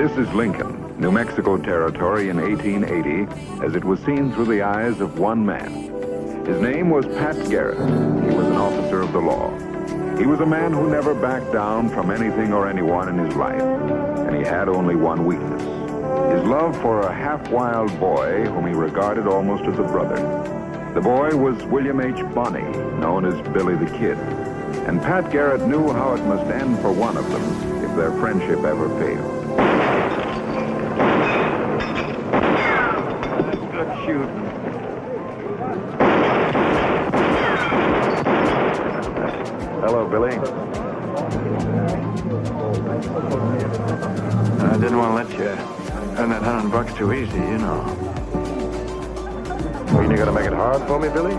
This is Lincoln, New Mexico Territory in 1880, as it was seen through the eyes of one man. His name was Pat Garrett. He was an officer of the law. He was a man who never backed down from anything or anyone in his life, and he had only one weakness: his love for a half-wild boy whom he regarded almost as a brother. The boy was William H. Bonney, known as Billy the Kid, and Pat Garrett knew how it must end for one of them if their friendship ever failed. Good shoot. Hello, Billy. I didn't want to let you earn that $100 too easy, you know. You mean you're gonna make it hard for me, Billy?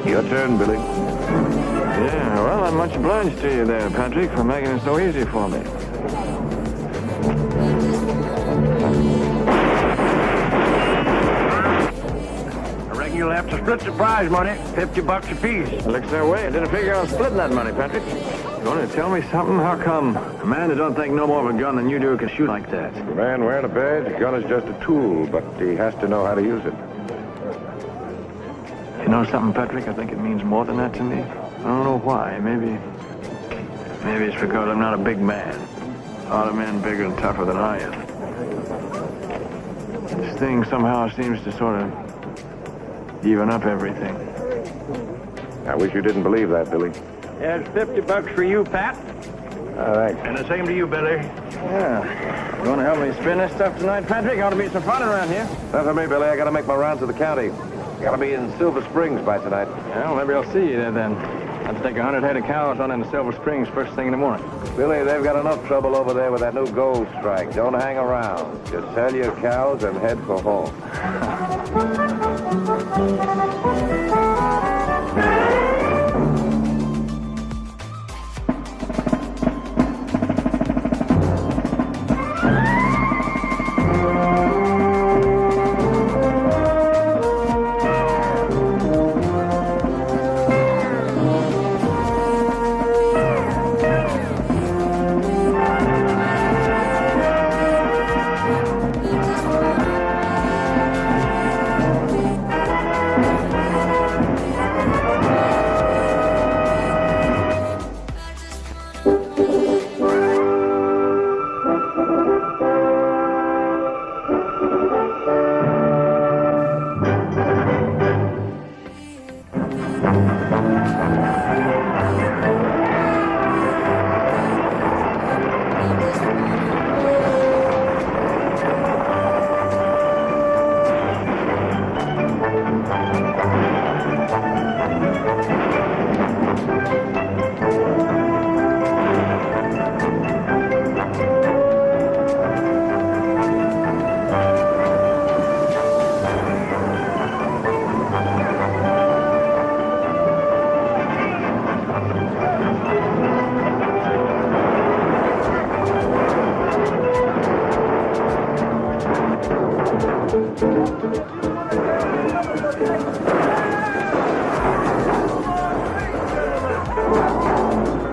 Your turn, Billy. Yeah, well, I'm much obliged to you there, Patrick, for making it so easy for me. I reckon you'll have to split the prize money, $50 apiece. It looks that way. I didn't figure on splitting that money, Patrick. You want to tell me something? How come a man who don't think no more of a gun than you do can shoot like that? The man wearing a badge, a gun is just a tool, but he has to know how to use it. You know something, Patrick? I think it means more than that to me. I don't know why. Maybe it's because I'm not a big man. A lot of men bigger and tougher than I am. This thing somehow seems to sort of even up everything. I wish you didn't believe that, Billy. There's $50 for you, Pat. Thanks. And the same to you, Billy. Yeah. You want to help me spin this stuff tonight, Patrick? Ought to be some fun around here. Not for me, Billy. I gotta make my rounds to the county. Gotta be in Silver Springs by tonight. Well, maybe I'll see you there then. I'll take 100 head of cows on into Silver Springs first thing in the morning. Billy, they've got enough trouble over there with that new gold strike. Don't hang around. Just sell your cows and head for home.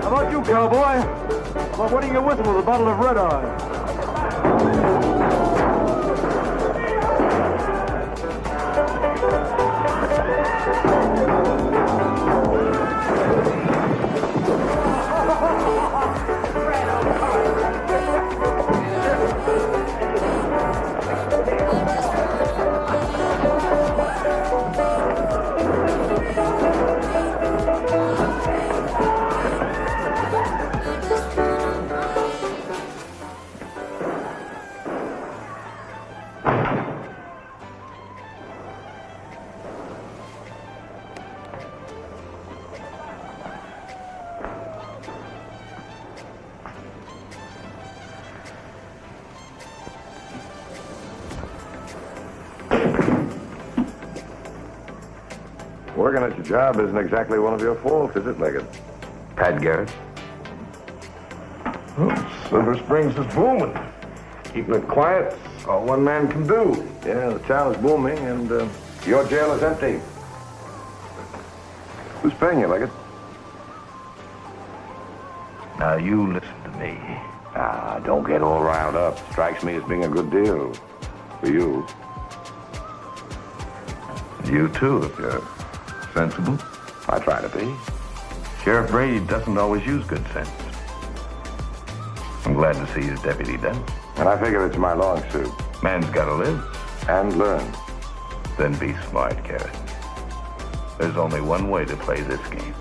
How about you, cowboy? Well, what are you with with a bottle of red eye? Working at your job isn't exactly one of your faults, is it, Leggett? Pat Garrett? Silver Springs is booming. Keeping it quiet, all one man can do. Yeah, the town is booming, and Your jail is empty. Who's paying you, Leggett? Now, you listen to me. Ah, don't get all riled up. Strikes me as being a good deal. For you. You, too, if you're sensible. I try to be. Sheriff Brady doesn't always use good sense. I'm glad to see his deputy done. And I figure it's my long suit. Man's got to live. And learn. Then be smart, Garrett. There's only one way to play this game.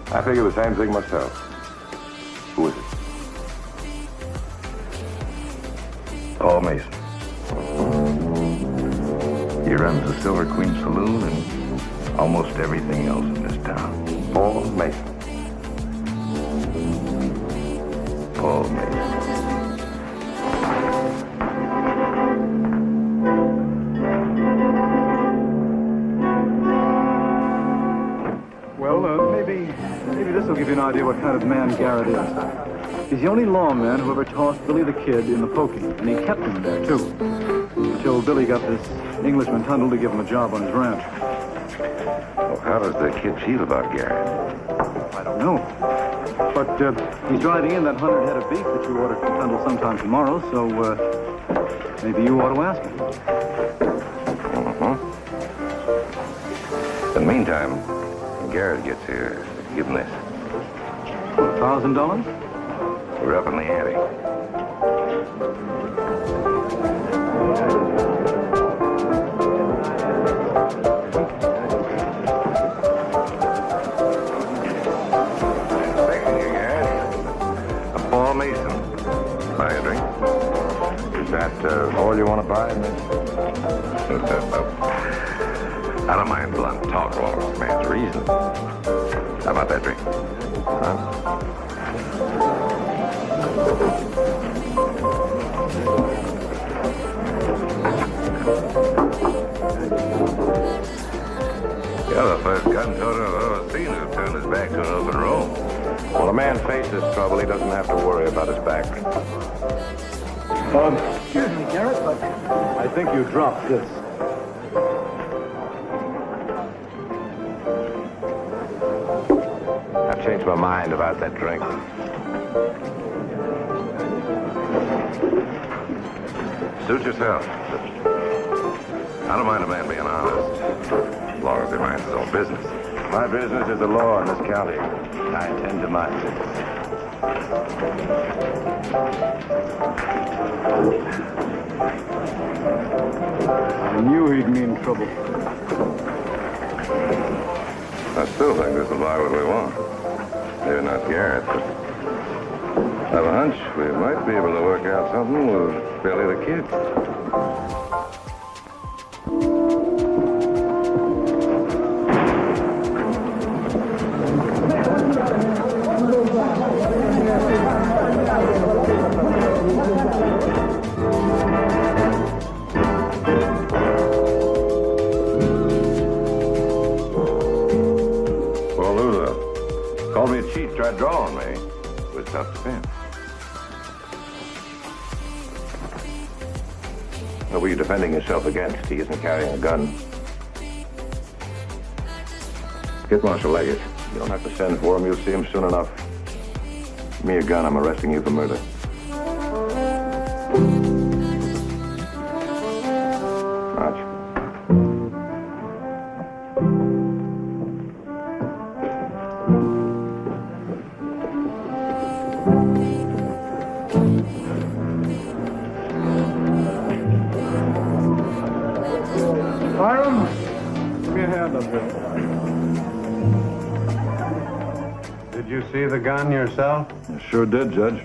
I figure the same thing myself. Who is it? Paul Mason. He runs the Silver Queen Saloon and almost everything else in this town. Paul Mason. Paul Mason. Well, maybe this will give you an idea what kind of man Garrett is. He's the only lawman who ever tossed Billy the Kid in the poking, and he kept him there, too. Until Billy got this Englishman Tundle to give him a job on his ranch. Well, how does the kid feel about Garrett? I don't know. But he's riding in that 100 head of beef that you ordered from Tundle sometime tomorrow, so maybe you ought to ask him. In the meantime, when Garrett gets here, give him this. $1,000? We're up in the ante. Thank you, Garrett. I'm Paul Mason. Buy a drink. Is that all you want to buy, miss? I don't mind blunt talk as long as the man's reason. How about that drink? Huh? You're the first gun toter I've ever seen who turned his back to an open road. When a man faces trouble, he doesn't have to worry about his back. Excuse me, Garrett, but I think you dropped this. I've changed my mind about that drink. Suit yourself. I don't mind a man being honest, as long as he minds his own business. My business is the law in this county. I intend to mind it. I knew he'd mean trouble. I still think this will buy what we want. Maybe not Garrett, but I have a hunch we might be able to work out something with Billy the Kid. Well, Lula called me a cheat, tried drawing me. It was tough defense. What were you defending yourself against? He isn't carrying a gun. Get Marshal Leggett. You don't have to send for him. You'll see him soon enough. Give me a gun. I'm arresting you for murder. March. Hiram, give me a hand up here. Did you see the gun yourself? I sure did, Judge.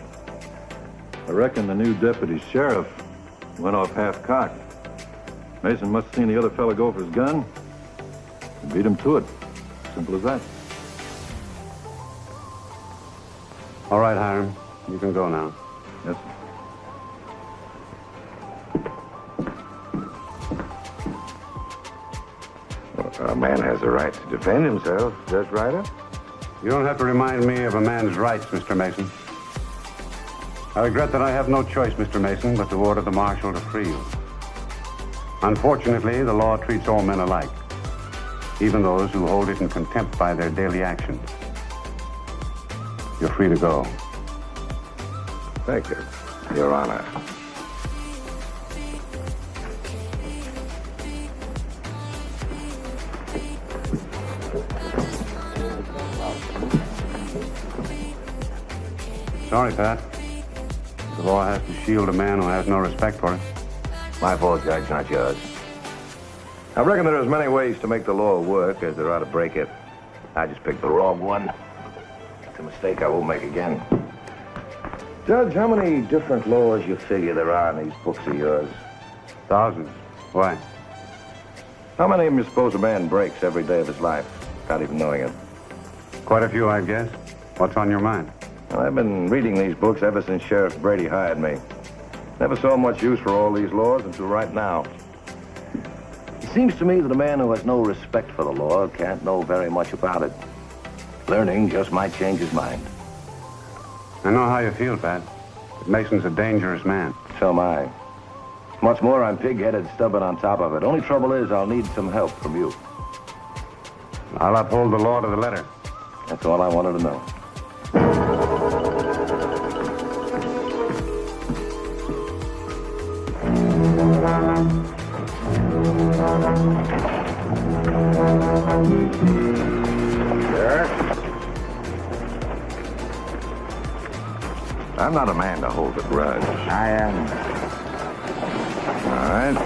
I reckon the new deputy sheriff went off half-cocked. Mason must have seen the other fellow go for his gun and beat him to it. Simple as that. All right, Hiram. You can go now. Yes, sir. A man has a right to defend himself, Judge Ryder. You don't have to remind me of a man's rights, Mr. Mason. I regret that I have no choice, Mr. Mason, but to order the marshal to free you. Unfortunately, the law treats all men alike, even those who hold it in contempt by their daily actions. You're free to go. Thank you, Your Honor. Sorry, Pat. The law has to shield a man who has no respect for it. My fault, Judge, not yours. I reckon there are as many ways to make the law work as there are to break it. I just picked the wrong one. It's a mistake I won't make again. Judge, how many different laws you figure there are in these books of yours? Thousands. Why? How many of them you suppose a man breaks every day of his life without even knowing it? Quite a few, I guess. What's on your mind? Well, I've been reading these books ever since Sheriff Brady hired me. Never saw much use for all these laws until right now. It seems to me that a man who has no respect for the law can't know very much about it. Learning just might change his mind. I know how you feel, Pat. But Mason's a dangerous man. So am I. What's more, I'm pig-headed, stubborn on top of it. Only trouble is I'll need some help from you. I'll uphold the law to the letter. That's all I wanted to know. Garrett? I'm not a man to hold a grudge. I am. All right.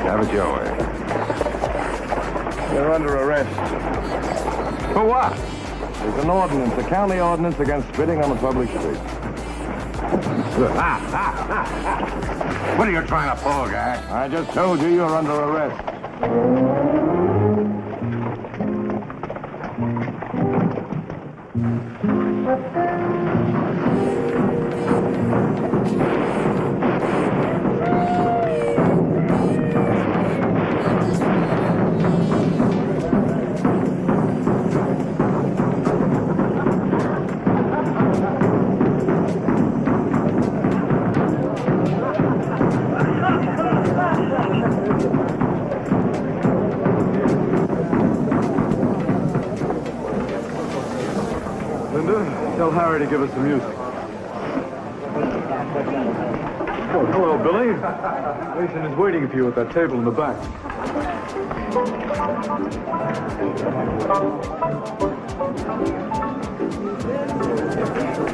Have it your way. You're under arrest. For what? There's an ordinance, a county ordinance against spitting on the public street. What are you trying to pull, guy? I just told you you're under arrest. Tell Harry to give us some music. Oh, hello, Billy. Mason is waiting for you at that table in the back.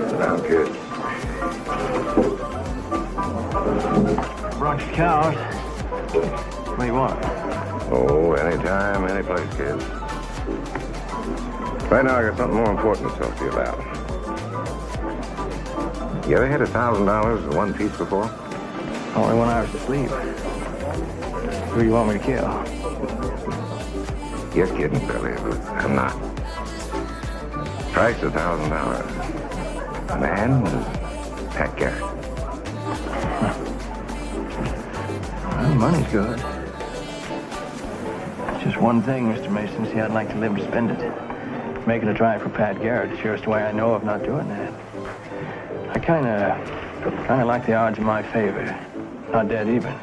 Sit down, kid. Brought your cows. What do you want? Oh, anytime, any place, kid. Right now, I got something more important to talk to you about. You ever had $1,000 in one piece before? Only when I was asleep. Who you want me to kill? You're kidding, Billy, but I'm not. Price $1,000. Man is Pat Garrett. Well, money's good. It's just one thing, Mr. Mason. See, I'd like to live to spend it. Making a try for Pat Garrett, the surest way I know of not doing that. I kind of like the odds in my favor. Not dead even.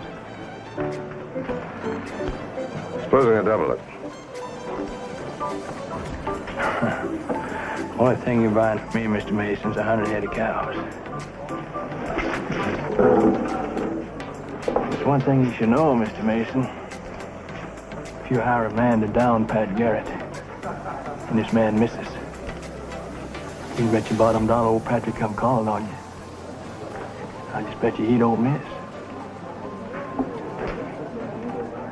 Supposing I double it. Only thing you're buying from me, Mr. Mason, is 100 head of cows. There's one thing you should know, Mr. Mason. If you hire a man to down Pat Garrett, and this man misses, you can bet your bottom dollar old Patrick come calling on you. I just bet you he don't miss.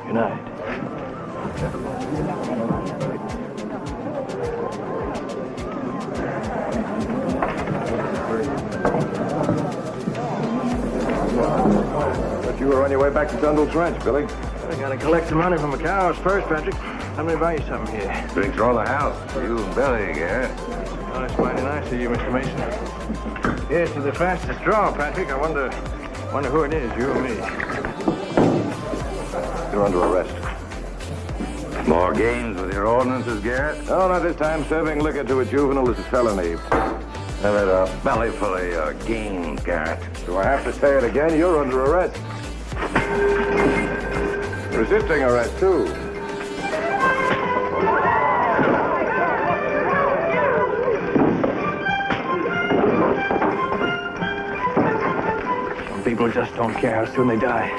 Good night. But you were on your way back to Dundle's Ranch, Billy. I gotta collect some money from the cows first, Patrick. Let me buy you something here. Drinks are all the house. You and Billy, Garrett. Oh, that's mighty nice of you, Mr. Mason. Yes, to the fastest draw, Patrick. I wonder who it is, you or me. You're under arrest. More games with your ordinances, Garrett? No, not this time. Serving liquor to a juvenile is a felony. Have it belly full of your games, Garrett. Do I have to say it again? You're under arrest. Resisting arrest, too. Some people just don't care how soon they die.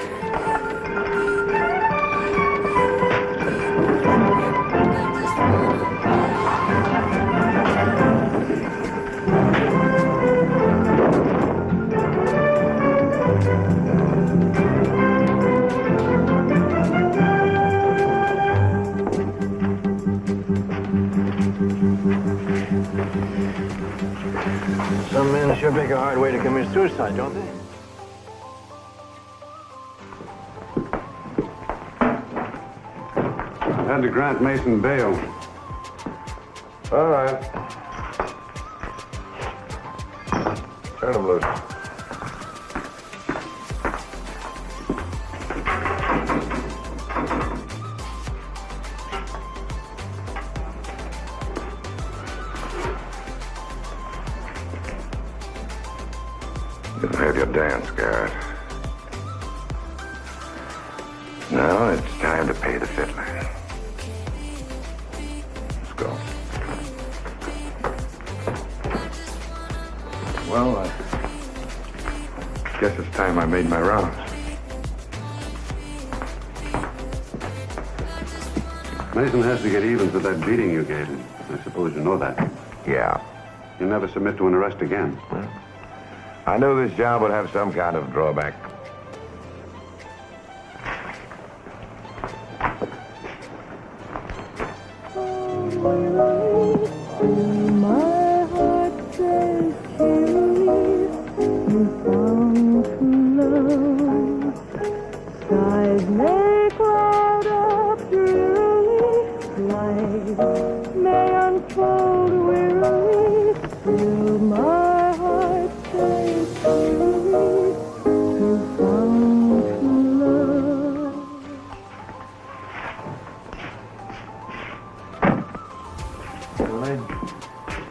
Some men sure pick a hard way to commit suicide, don't they? Had to grant Mason bail. All right. Turn him loose. You've had your dance, Garrett. Now it's time to pay the fiddler. Let's go. Well, I guess it's time I made my rounds. Mason has to get even for that beating you gave him. I suppose you know that. Yeah. You'll never submit to an arrest again. I knew this job would have some kind of drawback.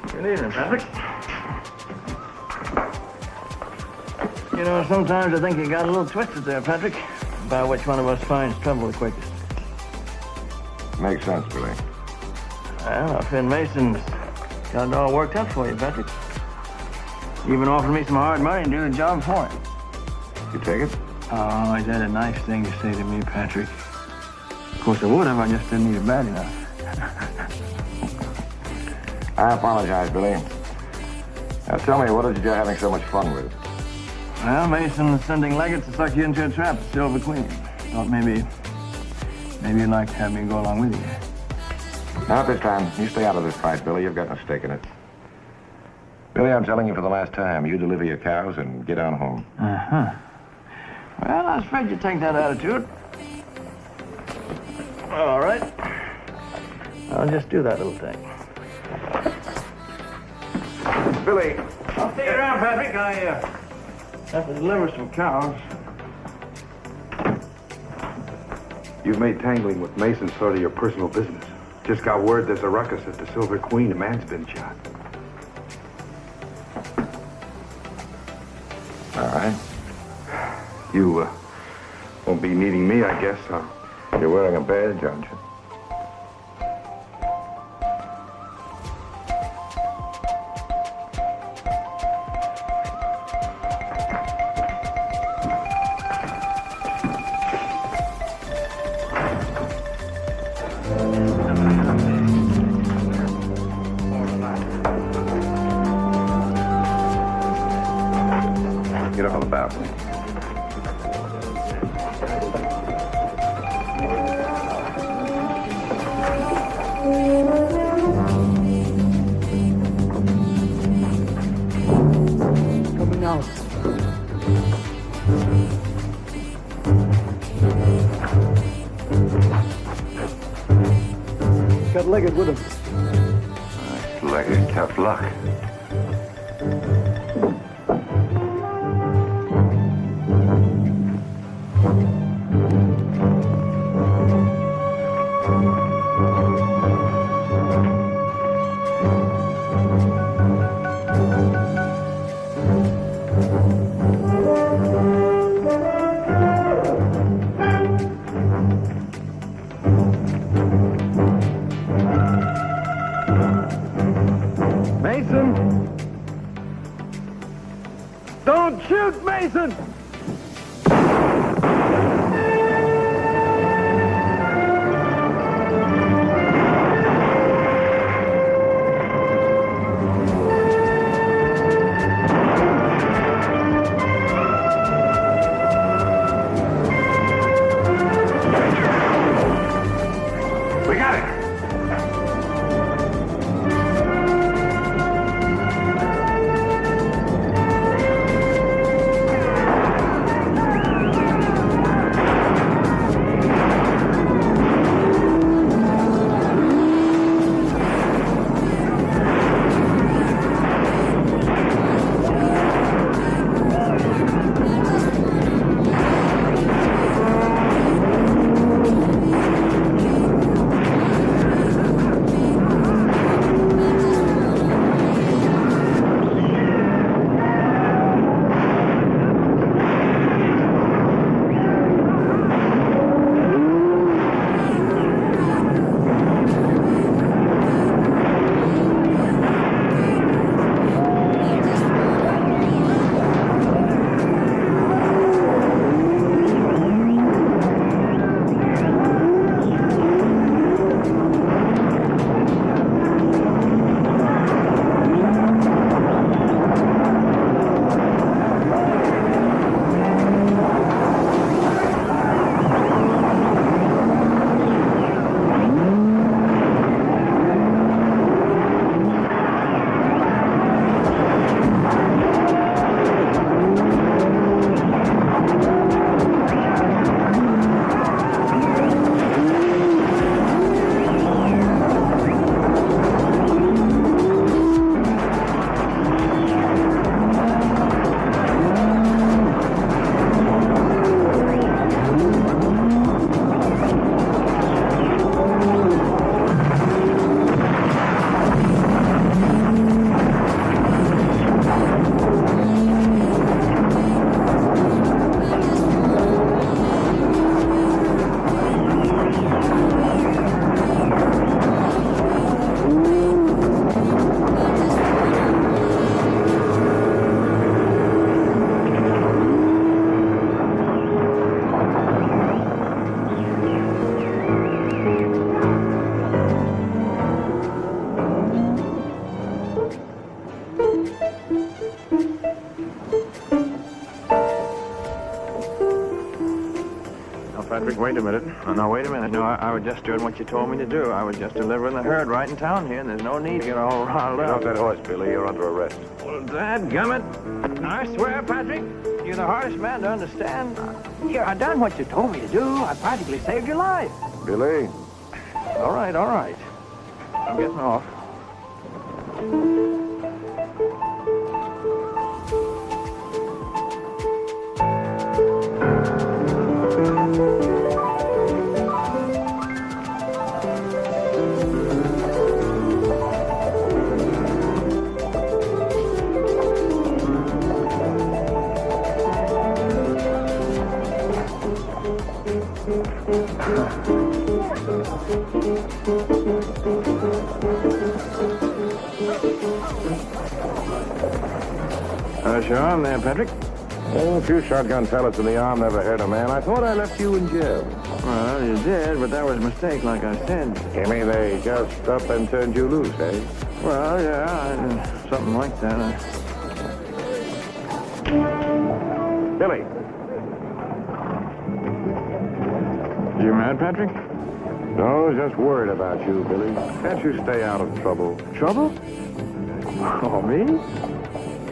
Good evening, Patrick. You know, sometimes I think you got a little twisted there, Patrick, about which one of us finds trouble the quickest. Makes sense, Billy. Well, Finn Mason's got it all worked out for you, Patrick. Even offered me some hard money to do the job for him. You take it? Oh, he's had a nice thing to say to me, Patrick. Of course, I would have, I just didn't need it bad enough. I apologize, Billy. Now tell me, what is it you're having so much fun with? Well, Mason's sending Leggett to suck you into a trap, the Silver Queen. Thought maybe you'd like to have me go along with you. Not this time. You stay out of this fight, Billy. You've got no stake in it. Billy, I'm telling you for the last time, you deliver your cows and get on home. Uh-huh. Well, I was afraid you'd take that attitude. All right. I'll just do that little thing. Billy! I'll see you around, Patrick. I have to deliver some cows. You've made tangling with Mason sort of your personal business. Just got word there's a ruckus at the Silver Queen. A man's been shot. All right. You won't be needing me, I guess, huh? You're wearing a badge, aren't you? Get on the balcony. Coming out. Got Leggett with him. Leggett, tough luck. Patrick, wait a minute. No, wait a minute. No, I was just doing what you told me to do. I was just delivering the herd right in town here, and there's no need to get all riled Get off up. that horse, Billy. You're under arrest. Well, dadgummit. I swear, Patrick, you're the hardest man to understand. Here, I done what you told me to do. I practically saved your life. Billy? All right, all right. I'm getting off. How's your arm there, Patrick? Oh, a few shotgun pellets in the arm never hurt a man. I thought I left you in jail. Well, you did, but that was a mistake, like I said. You mean they just up and turned you loose, eh? Well, yeah, something like that. Billy. You mad, Patrick? No, just worried about you, Billy. Can't you stay out of trouble? Trouble? Oh, me?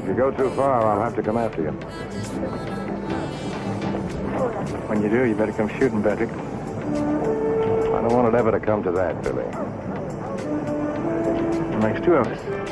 If you go too far, I'll have to come after you. When you do, you better come shooting, Patrick. I don't want it ever to come to that, Billy. It makes two of us.